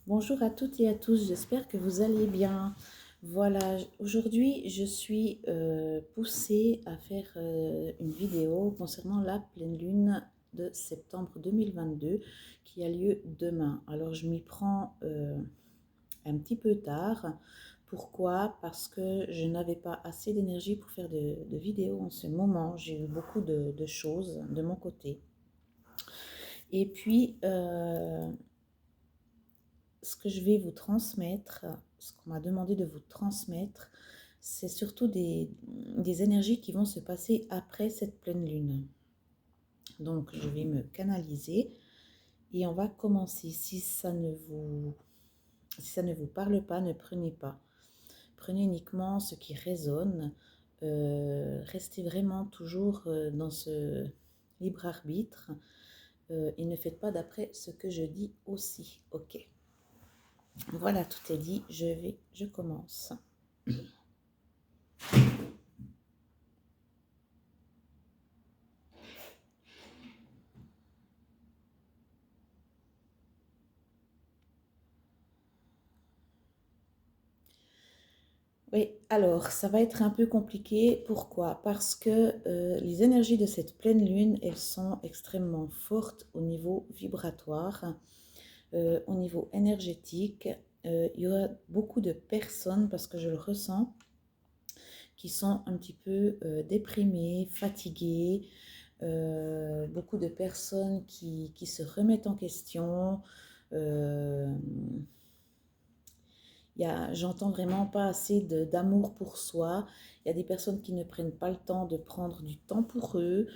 Bonjour à toutes et à tous, j'espère que vous allez bien. Voilà, aujourd'hui je suis poussée à faire une vidéo concernant la pleine lune de septembre 2022 qui a lieu demain. Alors je m'y prends un petit peu tard. Pourquoi? Parce que je n'avais pas assez d'énergie pour faire de vidéos en ce moment. J'ai eu beaucoup de choses de mon côté. Et puis, ce que je vais vous transmettre, ce qu'on m'a demandé de vous transmettre, c'est surtout des énergies qui vont se passer après cette pleine lune. Donc, je vais me canaliser et on va commencer. Si ça ne vous parle pas, ne prenez pas. Prenez uniquement ce qui résonne. Restez vraiment toujours dans ce libre arbitre et ne faites pas d'après ce que je dis aussi. Ok. Voilà, tout est dit, je commence. Oui, alors ça va être un peu compliqué. Pourquoi? Parce que les énergies de cette pleine lune, elles sont extrêmement fortes au niveau vibratoire, au niveau énergétique. Il y aura beaucoup de personnes, parce que je le ressens, qui sont un petit peu déprimées, fatiguées. Beaucoup de personnes qui se remettent en question. J'entends vraiment pas assez d'amour pour soi. Il y a des personnes qui ne prennent pas le temps de prendre du temps pour eux.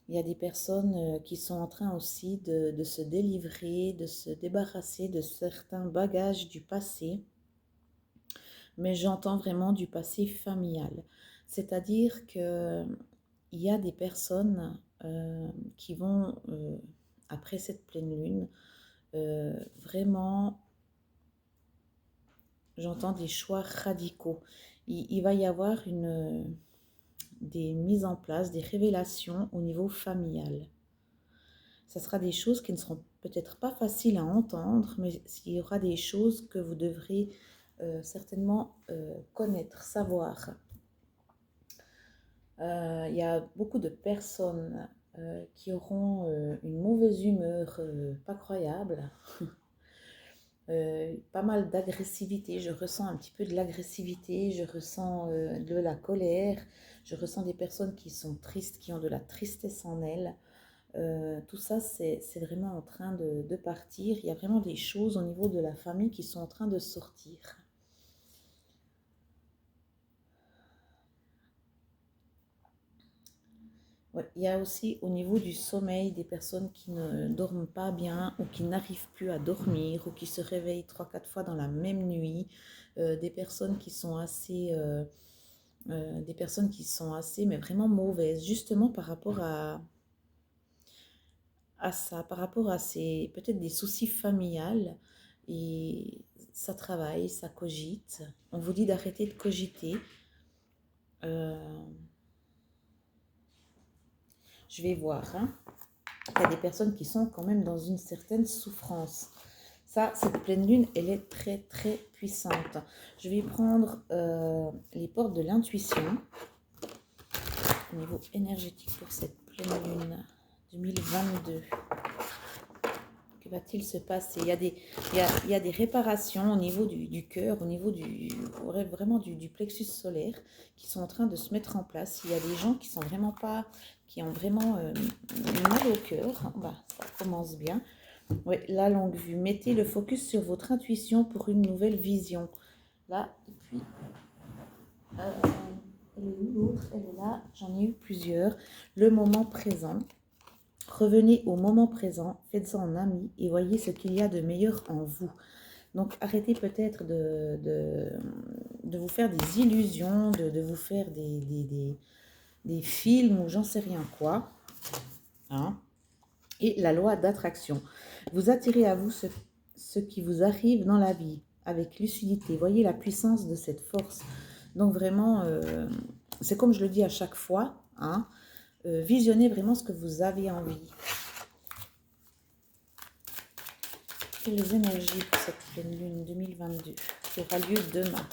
Il y a des personnes qui sont en train aussi de se délivrer, de se débarrasser de certains bagages du passé. Mais j'entends vraiment du passé familial. C'est-à-dire que il y a des personnes qui vont, après cette pleine lune, vraiment, j'entends des choix radicaux. Il va y avoir des mises en place, des révélations au niveau familial. Ce sera des choses qui ne seront peut-être pas faciles à entendre, mais il y aura des choses que vous devrez certainement connaître, savoir. Il y a beaucoup de personnes qui auront une mauvaise humeur pas croyable. Pas mal d'agressivité, je ressens un petit peu de l'agressivité, je ressens de la colère, je ressens des personnes qui sont tristes, qui ont de la tristesse en elles. Tout ça, c'est vraiment en train de partir. Il y a vraiment des choses au niveau de la famille qui sont en train de sortir. Ouais, il y a aussi au niveau du sommeil des personnes qui ne dorment pas bien ou qui n'arrivent plus à dormir ou qui se réveillent 3-4 fois dans la même nuit. Des personnes qui sont assez, mais vraiment mauvaises, justement par rapport à ça, par rapport à ces, peut-être des soucis familiales. Et ça travaille, ça cogite. On vous dit d'arrêter de cogiter. Euh, je vais voir, hein. Il y a des personnes qui sont quand même dans une certaine souffrance. Ça, cette pleine lune, elle est très très puissante. Je vais prendre les portes de l'intuition au niveau énergétique pour cette pleine lune 2022. Que va-t-il se passer? Il y a des réparations au niveau du cœur, au niveau vraiment du plexus solaire qui sont en train de se mettre en place. Il y a des gens qui sont vraiment pas, qui ont vraiment mal au cœur. Bah, ça commence bien. Oui, la longue vue. Mettez le focus sur votre intuition pour une nouvelle vision. Là, et puis, euh, elle est où l'autre? Elle est là. J'en ai eu plusieurs. Le moment présent. Revenez au moment présent, faites-en un ami et voyez ce qu'il y a de meilleur en vous. Donc arrêtez peut-être de vous faire des illusions, de vous faire des films ou j'en sais rien quoi. Hein. Et la loi d'attraction. Vous attirez à vous ce qui vous arrive dans la vie avec lucidité. Voyez la puissance de cette force. Donc vraiment, c'est comme je le dis à chaque fois, hein, visionnez vraiment ce que vous avez envie. Les énergies pour cette pleine qui aura lieu demain.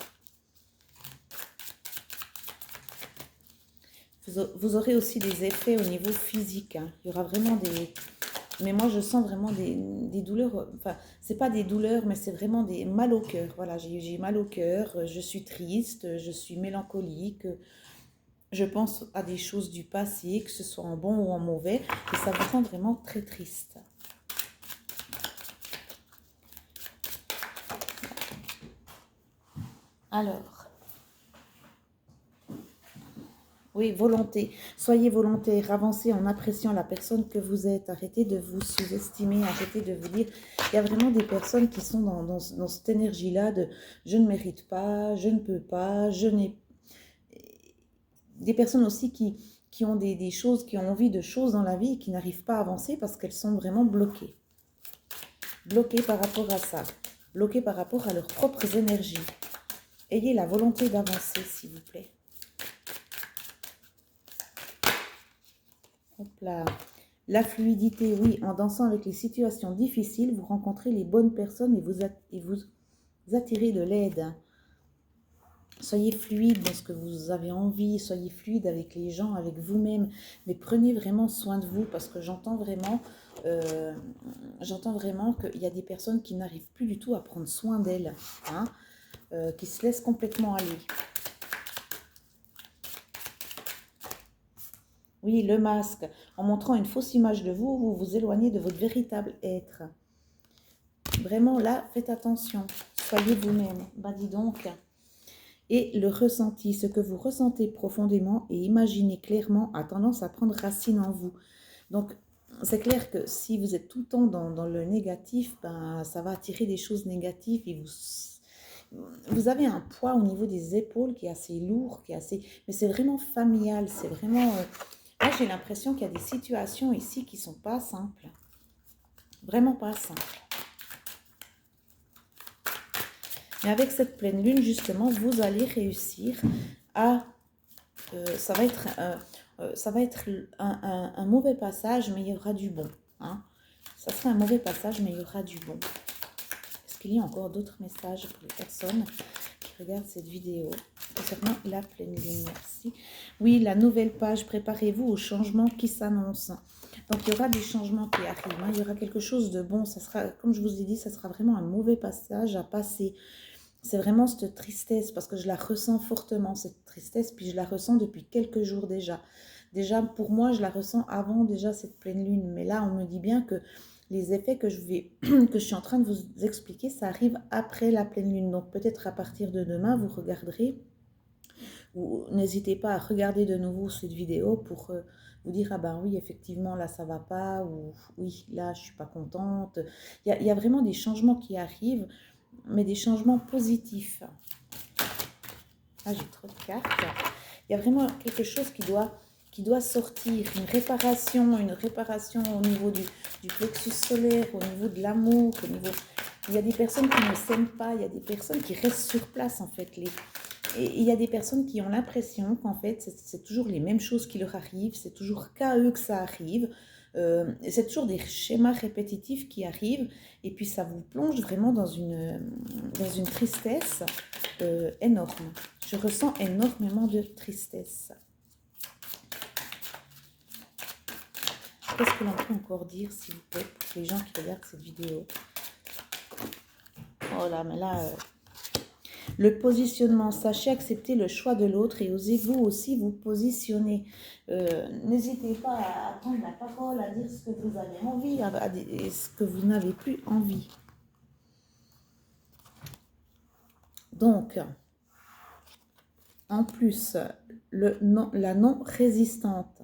Vous aurez aussi des effets au niveau physique. Hein. Il y aura vraiment des... Mais moi, je sens vraiment des douleurs. Enfin, c'est pas des douleurs, mais c'est vraiment des mal au cœur. Voilà, j'ai mal au cœur, je suis triste, je suis mélancolique. Je pense à des choses du passé, que ce soit en bon ou en mauvais. Et ça vous rend vraiment très triste. Alors... Oui, volonté. Soyez volontaire, avancez en appréciant la personne que vous êtes. Arrêtez de vous sous-estimer, arrêtez de vous dire... Il y a vraiment des personnes qui sont dans cette énergie-là de « je ne mérite pas, je ne peux pas, je n'ai... » Des personnes aussi qui ont des choses, qui ont envie de choses dans la vie et qui n'arrivent pas à avancer parce qu'elles sont vraiment bloquées. Bloquées par rapport à ça. Bloquées par rapport à leurs propres énergies. Ayez la volonté d'avancer, s'il vous plaît. Hop là. La fluidité, oui, en dansant avec les situations difficiles, vous rencontrez les bonnes personnes et vous attirez de l'aide. Soyez fluide dans ce que vous avez envie, soyez fluide avec les gens, avec vous-même, mais prenez vraiment soin de vous parce que j'entends vraiment qu'il y a des personnes qui n'arrivent plus du tout à prendre soin d'elles, hein, qui se laissent complètement aller. Oui, le masque. En montrant une fausse image de vous, vous vous éloignez de votre véritable être. Vraiment, là, faites attention. Soyez vous-même. Bah, dis donc. Et le ressenti, ce que vous ressentez profondément et imaginez clairement a tendance à prendre racine en vous. Donc, c'est clair que si vous êtes tout le temps dans le négatif, ben, ça va attirer des choses négatives et vous avez un poids au niveau des épaules qui est assez lourd, qui est assez... Mais c'est vraiment familial, c'est vraiment... Là, j'ai l'impression qu'il y a des situations ici qui ne sont pas simples. Vraiment pas simples. Mais avec cette pleine lune, justement, vous allez réussir à... ça va être un mauvais passage, mais il y aura du bon. Hein. Ça sera un mauvais passage, mais il y aura du bon. Est-ce qu'il y a encore d'autres messages pour les personnes qui regardent cette vidéo concernant la pleine lune? Merci. Oui, la nouvelle page, préparez-vous au changement qui s'annonce. Donc, il y aura des changements qui arrivent. Hein. Il y aura quelque chose de bon. Ça sera, comme je vous ai dit, ça sera vraiment un mauvais passage à passer. C'est vraiment cette tristesse, parce que je la ressens fortement, cette tristesse, puis je la ressens depuis quelques jours déjà. Déjà, pour moi, je la ressens avant déjà cette pleine lune. Mais là, on me dit bien que les effets que je suis en train de vous expliquer, ça arrive après la pleine lune. Donc, peut-être à partir de demain, vous regarderez, ou n'hésitez pas à regarder de nouveau cette vidéo pour vous dire, ah ben oui, effectivement, là, ça va pas, ou oui, là, je suis pas contente. Il y a vraiment des changements qui arrivent, mais des changements positifs. Ah, j'ai trop de cartes. Il y a vraiment quelque chose qui doit sortir, une réparation au niveau du plexus solaire, au niveau de l'amour, au niveau... Il y a des personnes qui ne s'aiment pas, il y a des personnes qui restent sur place, en fait. Et il y a des personnes qui ont l'impression qu'en fait, c'est toujours les mêmes choses qui leur arrivent, c'est toujours qu'à eux que ça arrive. C'est toujours des schémas répétitifs qui arrivent et puis ça vous plonge vraiment dans une tristesse énorme. Je ressens énormément de tristesse. Qu'est-ce que l'on peut encore dire, s'il vous plaît, pour les gens qui regardent cette vidéo? Oh là, mais là... Le positionnement, sachez accepter le choix de l'autre et osez vous aussi vous positionner. N'hésitez pas à prendre la parole, à dire ce que vous avez envie et ce que vous n'avez plus envie. Donc, en plus, la non-résistante.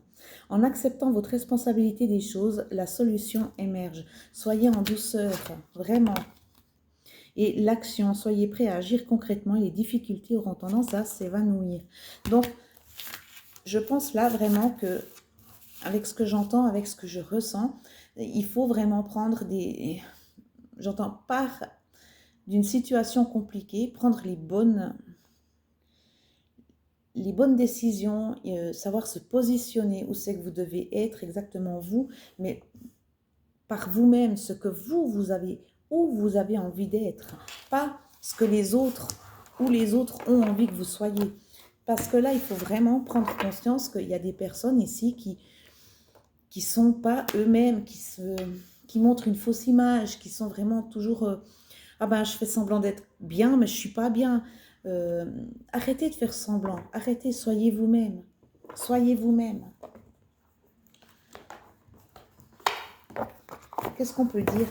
En acceptant votre responsabilité des choses, la solution émerge. Soyez en douceur, vraiment. Et l'action, soyez prêts à agir concrètement et les difficultés auront tendance à s'évanouir. Donc, je pense là vraiment que, avec ce que j'entends, avec ce que je ressens, il faut vraiment prendre des... J'entends part d'une situation compliquée, prendre les bonnes décisions, savoir se positionner où c'est que vous devez être exactement vous, mais par vous-même, ce que vous avez, où vous avez envie d'être. Pas ce que les autres ou les autres ont envie que vous soyez. Parce que là, il faut vraiment prendre conscience qu'il y a des personnes ici qui sont pas eux-mêmes, qui montrent une fausse image, qui sont vraiment toujours ah ben je fais semblant d'être bien, mais je suis pas bien. Arrêtez de faire semblant, arrêtez, soyez vous-même. Soyez vous-même. Qu'est-ce qu'on peut dire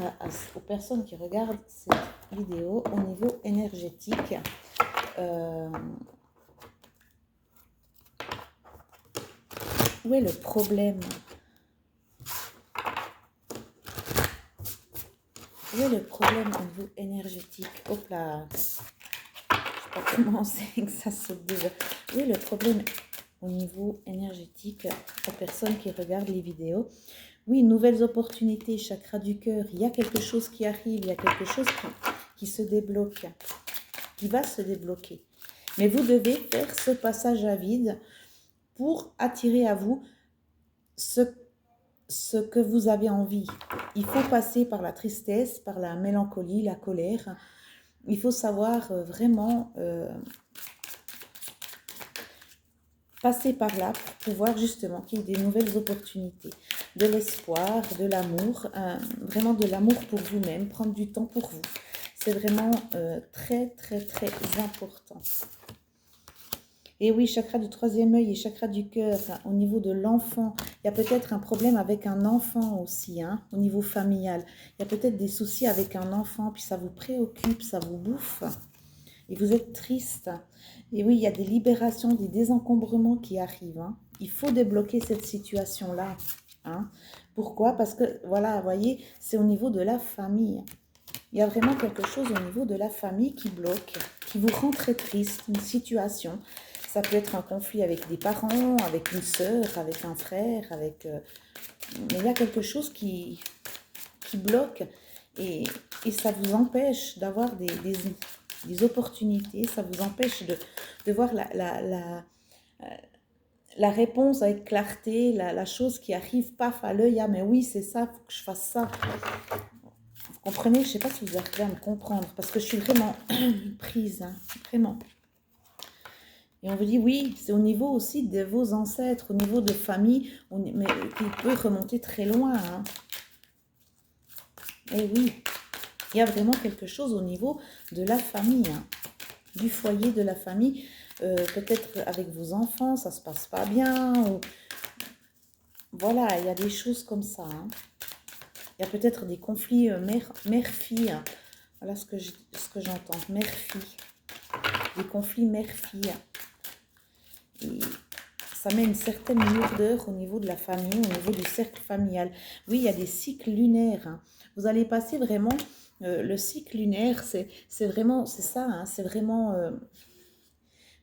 aux personnes qui regardent cette vidéo au niveau énergétique? Où est le problème? Où est le problème au niveau énergétique? Hop là, je sais pas comment c'est que ça saute déjà. Où est le problème au niveau énergétique aux personnes qui regardent les vidéos? Oui, nouvelles opportunités, chakra du cœur. Il y a quelque chose qui arrive, il y a quelque chose qui se débloque, qui va se débloquer. Mais vous devez faire ce passage à vide pour attirer à vous ce que vous avez envie. Il faut passer par la tristesse, par la mélancolie, la colère. Il faut savoir vraiment passer par là pour pouvoir justement qu'il y ait des nouvelles opportunités, de l'espoir, de l'amour, vraiment de l'amour pour vous-même, prendre du temps pour vous. C'est vraiment très, très, très important. Et oui, chakra du troisième œil et chakra du cœur, au niveau de l'enfant, il y a peut-être un problème avec un enfant aussi, hein, au niveau familial. Il y a peut-être des soucis avec un enfant, puis ça vous préoccupe, ça vous bouffe. Et vous êtes triste. Et oui, il y a des libérations, des désencombrements qui arrivent. Hein. Il faut débloquer cette situation-là. Hein. Pourquoi? Parce que, voilà, vous voyez, c'est au niveau de la famille. Il y a vraiment quelque chose au niveau de la famille qui bloque, qui vous rend très triste, une situation. Ça peut être un conflit avec des parents, avec une sœur, avec un frère, avec... mais il y a quelque chose qui bloque et ça vous empêche d'avoir des opportunités, ça vous empêche de voir la réponse avec clarté, la chose qui arrive, paf, à l'œil, ah mais oui, c'est ça, il faut que je fasse ça. Vous comprenez? Je ne sais pas si vous arrivez à me comprendre, parce que je suis vraiment prise, hein, vraiment. Et on vous dit, oui, c'est au niveau aussi de vos ancêtres, au niveau de famille, mais qui peut remonter très loin. Hein. Et oui, il y a vraiment quelque chose au niveau de la famille, hein, du foyer de la famille. Peut-être avec vos enfants, ça ne se passe pas bien. Ou... Voilà, il y a des choses comme ça. Hein. Il y a peut-être des conflits mère-fille. Hein. Voilà ce que j'entends, mère-fille. Des conflits mère-fille. Et ça met une certaine lourdeur au niveau de la famille, au niveau du cercle familial. Oui, il y a des cycles lunaires. Hein. Vous allez passer vraiment... le cycle lunaire, c'est vraiment... C'est ça, hein, c'est vraiment...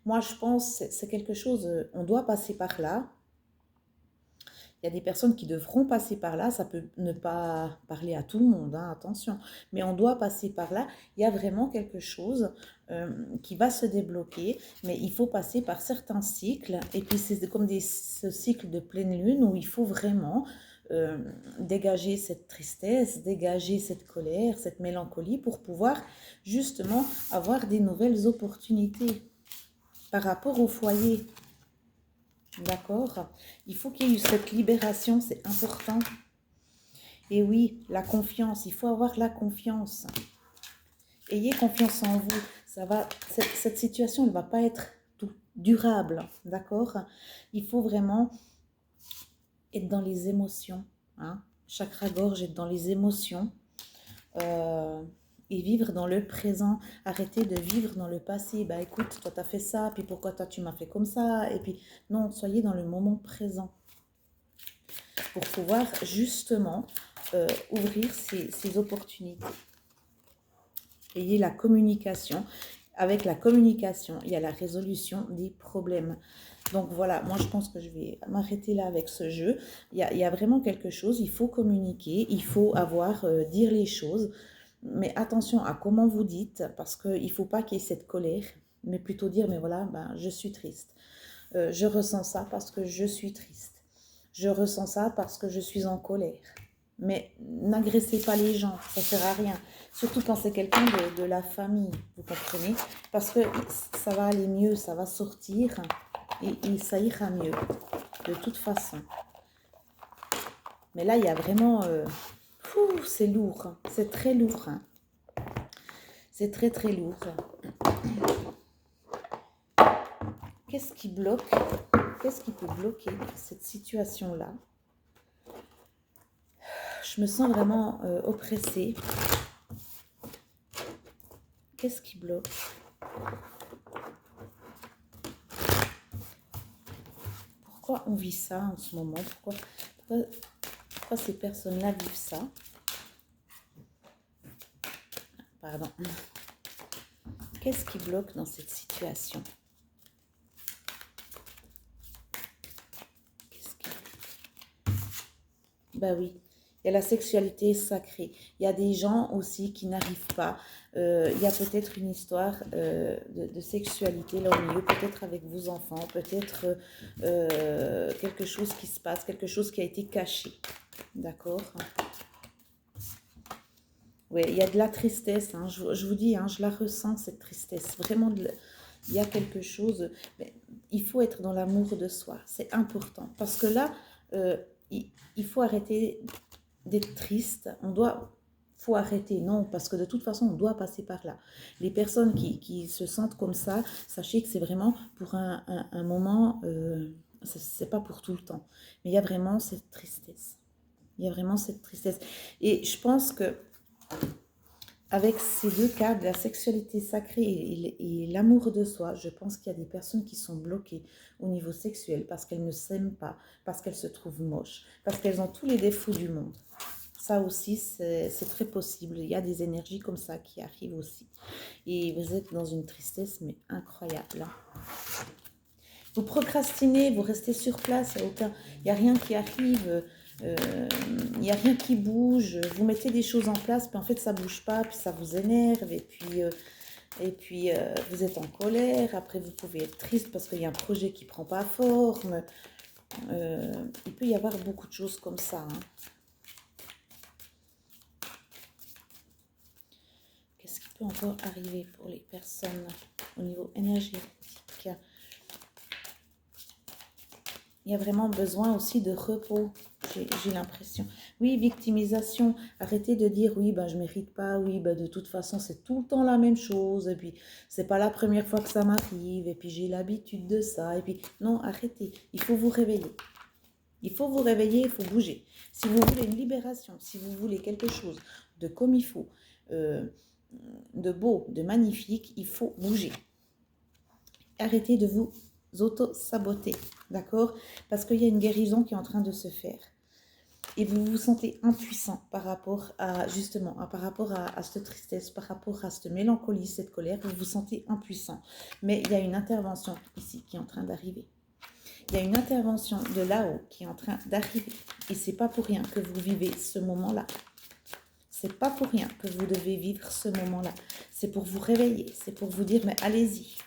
moi, je pense c'est quelque chose... on doit passer par là. Il y a des personnes qui devront passer par là. Ça peut ne pas parler à tout le monde, hein, attention. Mais on doit passer par là. Il y a vraiment quelque chose qui va se débloquer. Mais il faut passer par certains cycles. Et puis, c'est comme ce cycle de pleine lune où il faut vraiment dégager cette tristesse, dégager cette colère, cette mélancolie pour pouvoir justement avoir des nouvelles opportunités par rapport au foyer. D'accord? Il faut qu'il y ait eu cette libération, c'est important. Et oui, la confiance, il faut avoir la confiance. Ayez confiance en vous. Ça va, cette situation ne va pas être durable, d'accord? Il faut vraiment être dans les émotions. Hein? Chakra gorge, être dans les émotions. Et vivre dans le présent, arrêter de vivre dans le passé. Bah écoute, toi tu as fait ça, puis pourquoi toi tu m'as fait comme ça, et puis non, soyez dans le moment présent pour pouvoir justement ouvrir ces opportunités. Ayez la communication. Avec la communication, il y a la résolution des problèmes. Donc voilà, moi je pense que je vais m'arrêter là avec ce jeu. Il y a vraiment quelque chose, il faut communiquer, il faut dire les choses. Mais attention à comment vous dites, parce qu'il ne faut pas qu'il y ait cette colère, mais plutôt dire, mais voilà, ben, je suis triste. Je ressens ça parce que je suis triste. Je ressens ça parce que je suis en colère. Mais n'agressez pas les gens, ça ne sert à rien. Surtout quand c'est quelqu'un de la famille, vous comprenez? Parce que ça va aller mieux, ça va sortir et ça ira mieux, de toute façon. Mais là, il y a vraiment... c'est lourd, hein. C'est très lourd. Hein. C'est très très lourd. Qu'est-ce qui bloque? Qu'est-ce qui peut bloquer cette situation-là? Je me sens vraiment oppressée. Qu'est-ce qui bloque? Pourquoi on vit ça en ce moment? Pourquoi ces personnes-là vivent ça? Pardon. Qu'est-ce qui bloque dans cette situation? Bah oui, il y a la sexualité sacrée. Il y a des gens aussi qui n'arrivent pas. Il y a peut-être une histoire de sexualité là au milieu, peut-être avec vos enfants, peut-être quelque chose qui se passe, quelque chose qui a été caché. D'accord? Oui, il y a de la tristesse. Hein. Je vous dis, hein, je la ressens, cette tristesse. Vraiment, il y a quelque chose. Mais il faut être dans l'amour de soi. C'est important. Parce que là, il faut arrêter d'être triste. Faut arrêter. Non, parce que de toute façon, on doit passer par là. Les personnes qui se sentent comme ça, sachez que c'est vraiment pour un moment, c'est pas pour tout le temps. Mais il y a vraiment cette tristesse. Il y a vraiment cette tristesse. Et je pense que avec ces deux cas, de la sexualité sacrée et l'amour de soi, je pense qu'il y a des personnes qui sont bloquées au niveau sexuel parce qu'elles ne s'aiment pas, parce qu'elles se trouvent moches, parce qu'elles ont tous les défauts du monde. Ça aussi, c'est très possible. Il y a des énergies comme ça qui arrivent aussi. Et vous êtes dans une tristesse, mais incroyable. Hein. Vous procrastinez, vous restez sur place, il n'y a rien qui arrive. Il n'y a rien qui bouge, vous mettez des choses en place, puis en fait ça ne bouge pas, puis ça vous énerve, et puis vous êtes en colère, après vous pouvez être triste parce qu'il y a un projet qui ne prend pas forme. Il peut y avoir beaucoup de choses comme ça. Hein. Qu'est-ce qui peut encore arriver pour les personnes au niveau énergétique? Il y a vraiment besoin aussi de repos, j'ai l'impression. Oui, victimisation. Arrêtez de dire, oui, ben, je ne mérite pas, oui, ben, de toute façon, c'est tout le temps la même chose, et puis, c'est pas la première fois que ça m'arrive, et puis, j'ai l'habitude de ça, et puis, non, arrêtez. Il faut vous réveiller. Il faut vous réveiller, il faut bouger. Si vous voulez une libération, si vous voulez quelque chose de comme il faut, de beau, de magnifique, il faut bouger. Arrêtez de vous auto-saboter, d'accord? Parce qu'il y a une guérison qui est en train de se faire. Et vous vous sentez impuissant par rapport à, justement, par rapport à cette tristesse, par rapport à cette mélancolie, cette colère, vous vous sentez impuissant. Mais il y a une intervention ici qui est en train d'arriver. Il y a une intervention de là-haut qui est en train d'arriver. Et c'est pas pour rien que vous vivez ce moment-là. C'est pas pour rien que vous devez vivre ce moment-là. C'est pour vous réveiller, c'est pour vous dire, mais allez-y,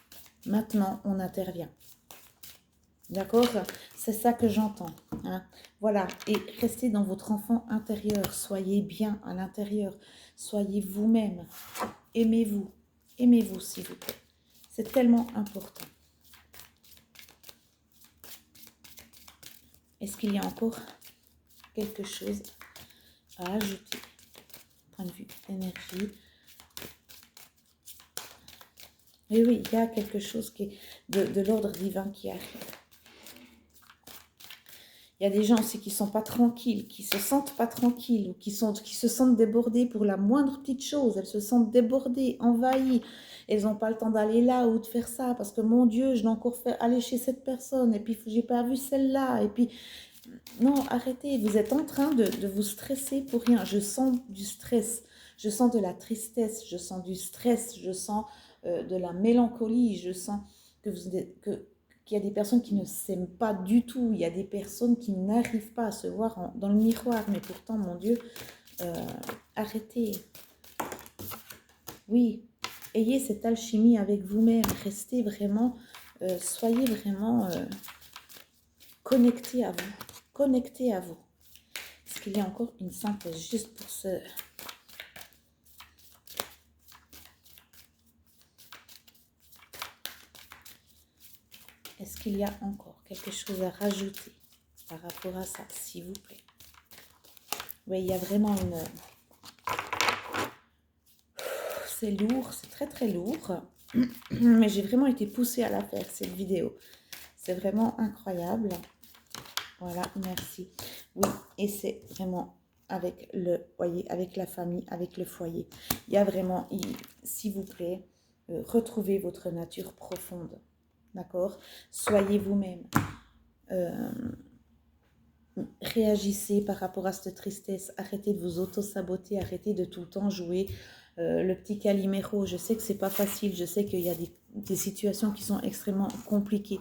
maintenant on intervient. D'accord? C'est ça que j'entends. Hein? Voilà. Et restez dans votre enfant intérieur. Soyez bien à l'intérieur. Soyez vous-même. Aimez-vous. Aimez-vous, s'il vous plaît. C'est tellement important. Est-ce qu'il y a encore quelque chose à ajouter? Point de vue énergie. Mais oui, il y a quelque chose qui est de l'ordre divin qui arrive. Il y a des gens aussi qui ne sont pas tranquilles, qui ne se sentent pas tranquilles, ou qui se sentent débordés pour la moindre petite chose. Elles se sentent débordées, envahies. Elles n'ont pas le temps d'aller là ou de faire ça, parce que mon Dieu, je l'ai encore fait aller chez cette personne, et puis j'ai pas vu celle-là, et puis... Non, arrêtez, vous êtes en train de vous stresser pour rien. Je sens du stress, je sens de la tristesse, je sens du stress, je sens de la mélancolie, je sens que qu'il y a des personnes qui ne s'aiment pas du tout, il y a des personnes qui n'arrivent pas à se voir dans le miroir, mais pourtant, mon Dieu, arrêtez. Oui, ayez cette alchimie avec vous-même, restez vraiment, soyez vraiment connectés à vous, connectés à vous. Ce qu'il y a encore une synthèse juste pour ce... Est-ce qu'il y a encore quelque chose à rajouter par rapport à ça, s'il vous plaît? Oui, il y a vraiment une... C'est lourd, c'est très très lourd. Mais j'ai vraiment été poussée à la faire, cette vidéo. C'est vraiment incroyable. Voilà, merci. Oui, et c'est vraiment avec le foyer, avec la famille, avec le foyer. Il y a vraiment, s'il vous plaît, retrouvez votre nature profonde. D'accord? Soyez vous-même. Réagissez par rapport à cette tristesse. Arrêtez de vous auto-saboter. Arrêtez de tout le temps jouer le petit Calimero. Je sais que c'est pas facile. Je sais qu'il y a des situations qui sont extrêmement compliquées.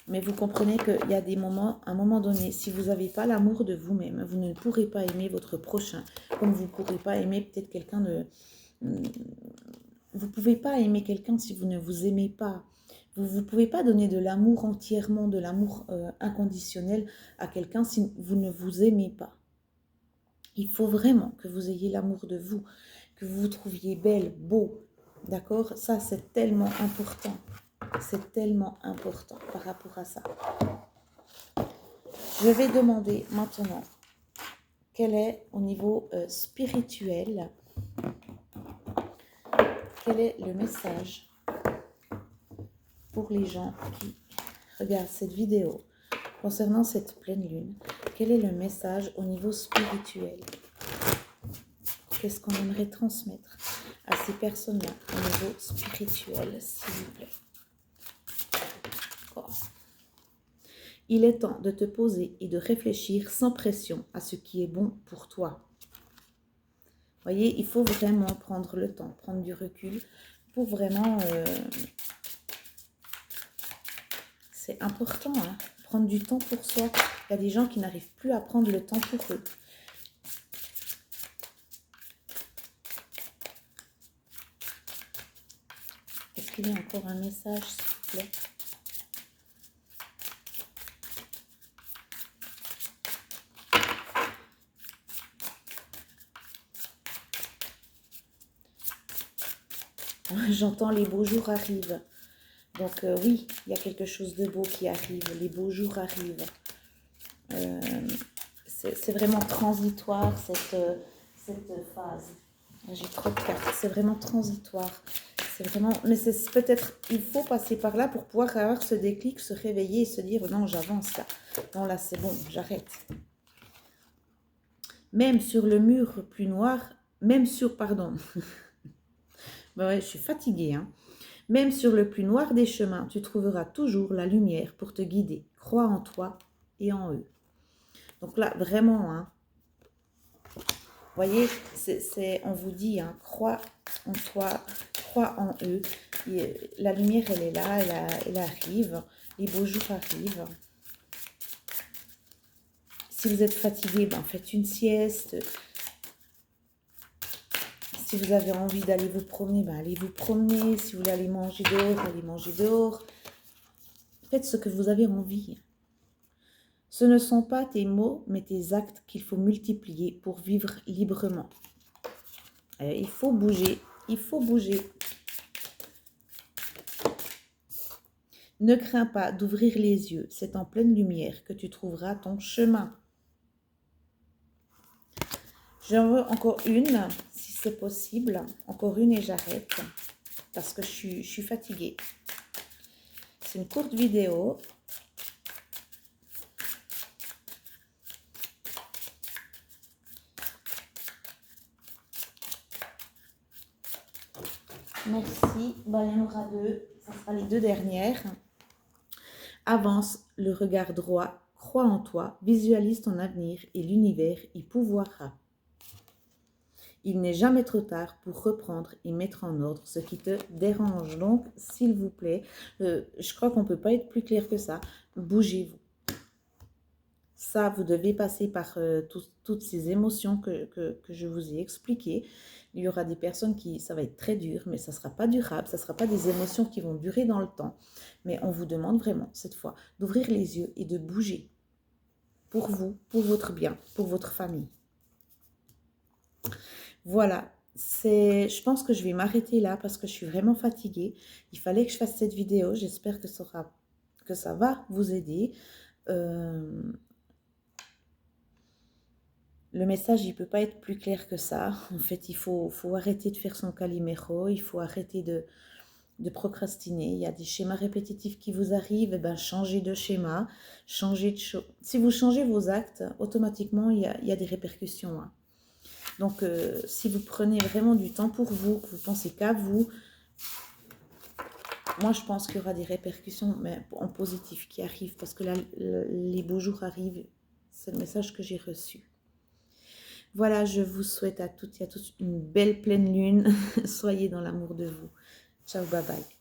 Mais vous comprenez qu'il y a des moments, à un moment donné, si vous n'avez pas l'amour de vous-même, vous ne pourrez pas aimer votre prochain. Comme vous ne pourrez pas aimer peut-être quelqu'un de... Vous ne pouvez pas aimer quelqu'un si vous ne vous aimez pas. Vous ne pouvez pas donner de l'amour entièrement, de l'amour inconditionnel à quelqu'un si vous ne vous aimez pas. Il faut vraiment que vous ayez l'amour de vous, que vous vous trouviez belle, beau. D'accord? Ça, c'est tellement important. C'est tellement important par rapport à ça. Je vais demander maintenant quel est au niveau spirituel, quel est le message pour les gens qui regardent cette vidéo concernant cette pleine lune. Quel est le message au niveau spirituel? Qu'est-ce qu'on aimerait transmettre à ces personnes-là au niveau spirituel, s'il vous plaît? Oh. Il est temps de te poser et de réfléchir sans pression à ce qui est bon pour toi. Voyez, il faut vraiment prendre le temps, prendre du recul pour vraiment... c'est important, hein, prendre du temps pour soi. Il y a des gens qui n'arrivent plus à prendre le temps pour eux. Est-ce qu'il y a encore un message, s'il vous plaît? J'entends les beaux jours arrivent. Donc oui, il y a quelque chose de beau qui arrive. Les beaux jours arrivent. C'est vraiment transitoire cette phase. J'ai trop de cartes. C'est vraiment transitoire. C'est vraiment... Mais c'est peut-être... Il faut passer par là pour pouvoir avoir ce déclic, se réveiller et se dire non, j'avance là. Non, là, c'est bon, j'arrête. Même sur le mur plus noir, même sur... Pardon. Ben ouais, je suis fatiguée, hein. Même sur le plus noir des chemins, tu trouveras toujours la lumière pour te guider. Crois en toi et en eux. Donc là, vraiment, hein, vous voyez, on vous dit, hein, crois en toi, crois en eux. Et la lumière, elle est là, elle arrive. Les beaux jours arrivent. Si vous êtes fatigué, ben faites une sieste. Si vous avez envie d'aller vous promener, ben allez vous promener. Si vous voulez aller manger dehors, allez manger dehors. Faites ce que vous avez envie. Ce ne sont pas tes mots, mais tes actes qu'il faut multiplier pour vivre librement. Il faut bouger, il faut bouger. Ne crains pas d'ouvrir les yeux, c'est en pleine lumière que tu trouveras ton chemin. J'en veux encore une, si c'est possible. Encore une et j'arrête, parce que je suis fatiguée. C'est une courte vidéo. Merci. Ben, il y en aura deux. Ça sera les deux dernières. Avance le regard droit. Crois en toi. Visualise ton avenir et l'univers y pourvoira. Il n'est jamais trop tard pour reprendre et mettre en ordre ce qui te dérange. Donc, s'il vous plaît, je crois qu'on ne peut pas être plus clair que ça. Bougez-vous. Ça, vous devez passer par toutes ces émotions que je vous ai expliquées. Il y aura des personnes qui, ça va être très dur, mais ça ne sera pas durable. Ça ne sera pas des émotions qui vont durer dans le temps. Mais on vous demande vraiment, cette fois, d'ouvrir les yeux et de bouger. pour vous, pour votre bien, pour votre famille. Voilà, je pense que je vais m'arrêter là parce que je suis vraiment fatiguée. Il fallait que je fasse cette vidéo. J'espère que ça va vous aider. Le message, il ne peut pas être plus clair que ça. En fait, il faut arrêter de faire son calimero. Il faut arrêter de procrastiner. Il y a des schémas répétitifs qui vous arrivent. Eh ben, changez de schéma. Changez de Si vous changez vos actes, automatiquement, il y a des répercussions. Hein. Donc, si vous prenez vraiment du temps pour vous, que vous pensez qu'à vous, moi, je pense qu'il y aura des répercussions mais en positif qui arrivent parce que là, les beaux jours arrivent. C'est le message que j'ai reçu. Voilà, je vous souhaite à toutes et à tous une belle pleine lune. Soyez dans l'amour de vous. Ciao, bye bye.